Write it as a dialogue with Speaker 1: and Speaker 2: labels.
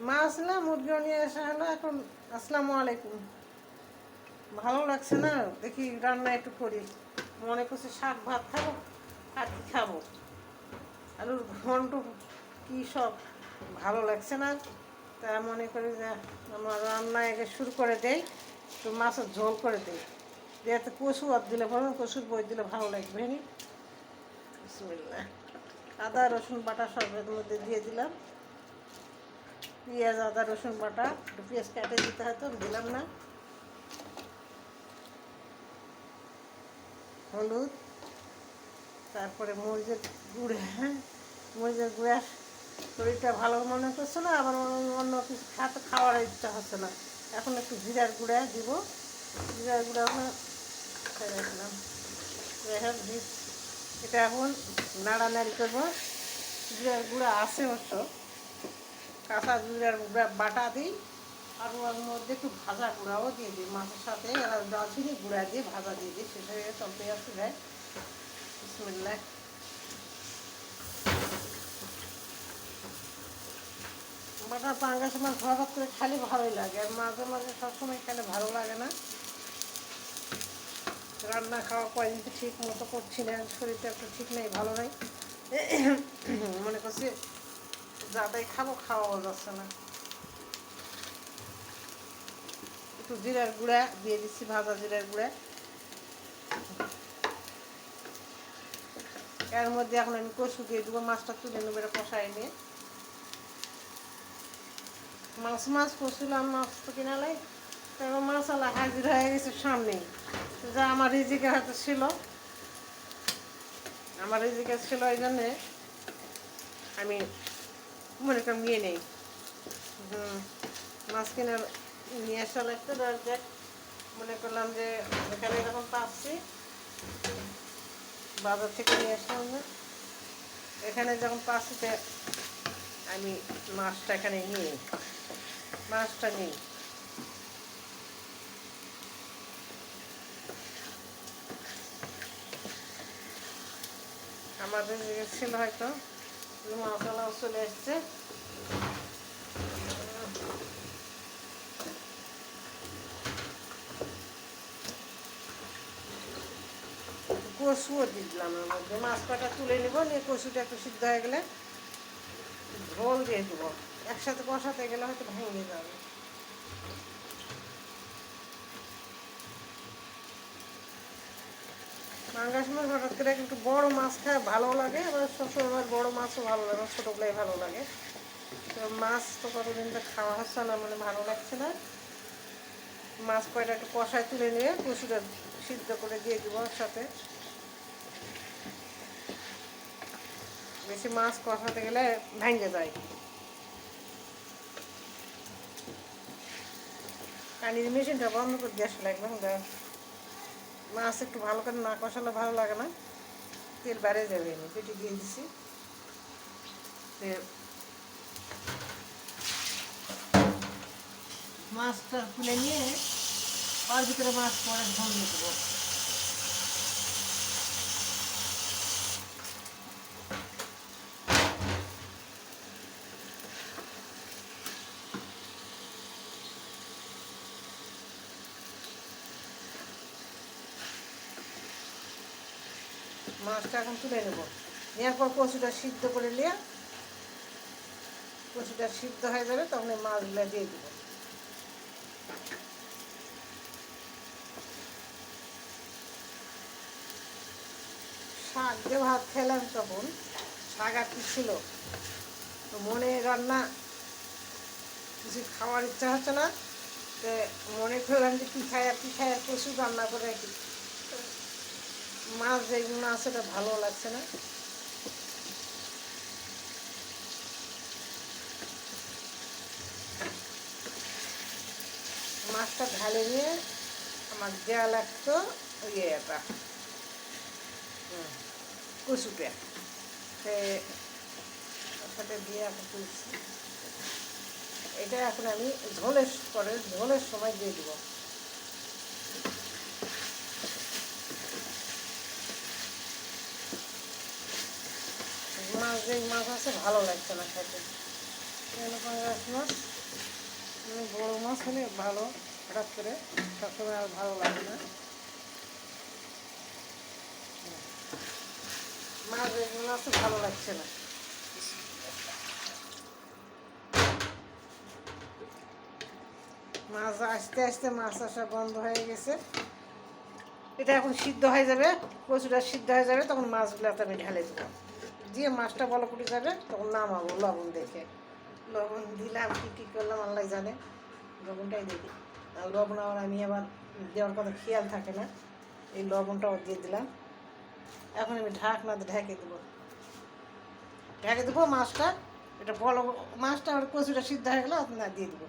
Speaker 1: মাছ না মুরগিও নিয়ে আসা হলো এখন। আসসালামু আলাইকুম। ভালো লাগছে না, দেখি রান্না একটু করি। মনে করছি শাক ভাত খাবো, আর কি খাবো, আলুর ঘন্ট কী সব ভালো লাগছে না। তা মনে করি যে আমার রান্না আগে শুরু করে দেই, তো মাছের ঝোল করে দেই, এতে কচু আর দিলে ভালো, কচুর বই দিলে ভালো লাগবে নি। বিসমিল্লাহ। আদা রসুন বাটা সব এর মধ্যে দিয়ে দিলাম, পেঁয়াজ আদা রসুন বাটা, একটু পেঁয়াজ কেটে দিতে হয়তো দিলাম না। হলুদ, তারপরে মরিচের গুঁড়া, মরিচের গুঁড়া। শরীরটা ভালো মনে করছে না, আবার অন্য কিছু খাওয়ার ইচ্ছা হচ্ছে না। এখন একটু জিরার গুঁড়া দিব, জিরার গুঁড়া রাখলাম। এটা এখন নাড়ানাড়ি করবো। জিরার গুঁড়া আছে অবশ্য, কাঁচা জিরার গুঁড়া বাটা দিই, আর ওর মধ্যে একটু ভাজা গুঁড়াও দিয়ে দিই মাছের সাথে, দারচিনি গুঁড়া দিয়ে ভাজা দিয়ে দিই, শেষ হয়ে সব পেঁয়াজ দেয়। বিসমিল্লাহ। বাটা পাঙ্গাস মাছ হঠাৎ করে খালি ভালোই লাগে, আর মাঝে মাঝে সবসময় খেলে ভালো লাগে না। রান্না খাওয়া কয়দিন তো ঠিক মতো করছি না, শরীরটা একটু ঠিক নেই, ভালো নেই। মনে করছি যাটাই খাবো খাওয়াও যাচ্ছে না। একটু জিরার গুঁড়া দিয়ে দিচ্ছি, ভাজা জিরার গুঁড়া। এর মধ্যে এখন আমি কচু দিয়ে দেবো, মাছটা তুলে নেবো, এটা কষাই নিয়ে। মাছ করছিলাম, মাছ তো কিনালাই, এবার মাছালা হাজির হয়ে গেছে সামনেই, যা আমার রিজিকে হয়তো ছিল, আমার রিজিকে ছিল, এই জন্যে আমি মনে করি নিয়ে নেই। মাছ কিনে নিয়ে আসা লাগতো, মনে করলাম যে এখানে যখন পাচ্ছি, বাজার থেকে নিয়ে আসলাম না, এখানে যখন পাচ্ছি আমি মাছটা এখানে নিই, মাছটা নিই। আমাদের ছিল হয়তো মশলাও চলে এসছে। কচুও দিলাম এর মধ্যে, মাছ কটা তুলে নিব, নিয়ে কচুটা একটু সিদ্ধ হয়ে গেলে ঝোল দিয়ে দেবো। একসাথে কষাতে গেলে হয়তো ভেঙে যাবে। পাঙ্গাস মাছ হঠাৎ করে একটু বড় মাছ খায় ভালো লাগে, আবার সবসময় আমার বড় মাছও ভালো লাগে, ছোটোগুলাই ভালো লাগে। তো মাছ তো কতদিন তো খাওয়া হচ্ছে না, মানে ভালো লাগছে না। মাছ কয়টা একটু কষায় তুলে নিয়ে কচুটা সিদ্ধ করে দিয়ে দেবো ওর সাথে। বেশি মাছ কষাতে গেলে ভেঙে যায়। পানির মেশিনটা বন্ধ করে দিয়ে আসলে একদম, মাছ একটু ভালো করে না কষালে ভালো লাগে না, তেল বেড়ে যাবে। আমি পেটে দিয়ে দিছি, মাছটা তুলে নিয়ে ওর ভিতরে মাছ পরে ঝোল দিয়ে দেবো। মাছটা এখন তুলে নেব, নেওয়ার পর কচুটা সিদ্ধ করে নিয়ে, কচুটা সিদ্ধ হয়ে যাবে তখন মাছগুলো দিয়ে দেবো। শাক দিয়ে ভাত খেলাম, তখন শাক আর কি ছিল, তো মনে রান্না কিছু খাওয়ার ইচ্ছা হচ্ছে না, তো মনে করলাম যে কী খাই আর কচু রান্না করে রাখি। মাছ যেগুলো আছে এটা ভালো লাগছে না। মাছটা ঢালে নিয়ে আমার দেওয়া লাগতো এটা কচুটা, সাথে দিয়ে এখন তুলছি। এটা এখন আমি ঝোলের সময় দিয়ে দেবো। মাছ আছে ভালো লাগছে না খেতে। এগুলো পাঙ্গাস মাছ মানে বড়ো মাছ হলে ভালো, হঠাৎ করে সবসময় আর ভালো লাগে না। মাছ এগুলো আছে ভালো লাগছে না। মাছ আস্তে আস্তে মাছ আসা বন্ধ হয়ে গেছে। এটা এখন সিদ্ধ হয়ে যাবে, কচুটা সিদ্ধ হয়ে যাবে, তখন মাছগুলোতে আমি ঢেলে দেবো, দিয়ে মাছটা বলো ফুটে যাবে, তখন নামাবো লবণ দেখে। লবণ দিলাম, কী কী করলাম আল্লাহ জানে, লবণটাই দেখি। আর লবণ আবার আমি আবার দেওয়ার কথা খেয়াল থাকে না, এই লবণটাও দিয়ে দিলাম। এখন আমি ঢাকনাতে ঢেকে দেবো মাছটা। এটা বলো মাছটা আর কচুটা সিদ্ধ হয়ে গেলে না দিয়ে দেবো।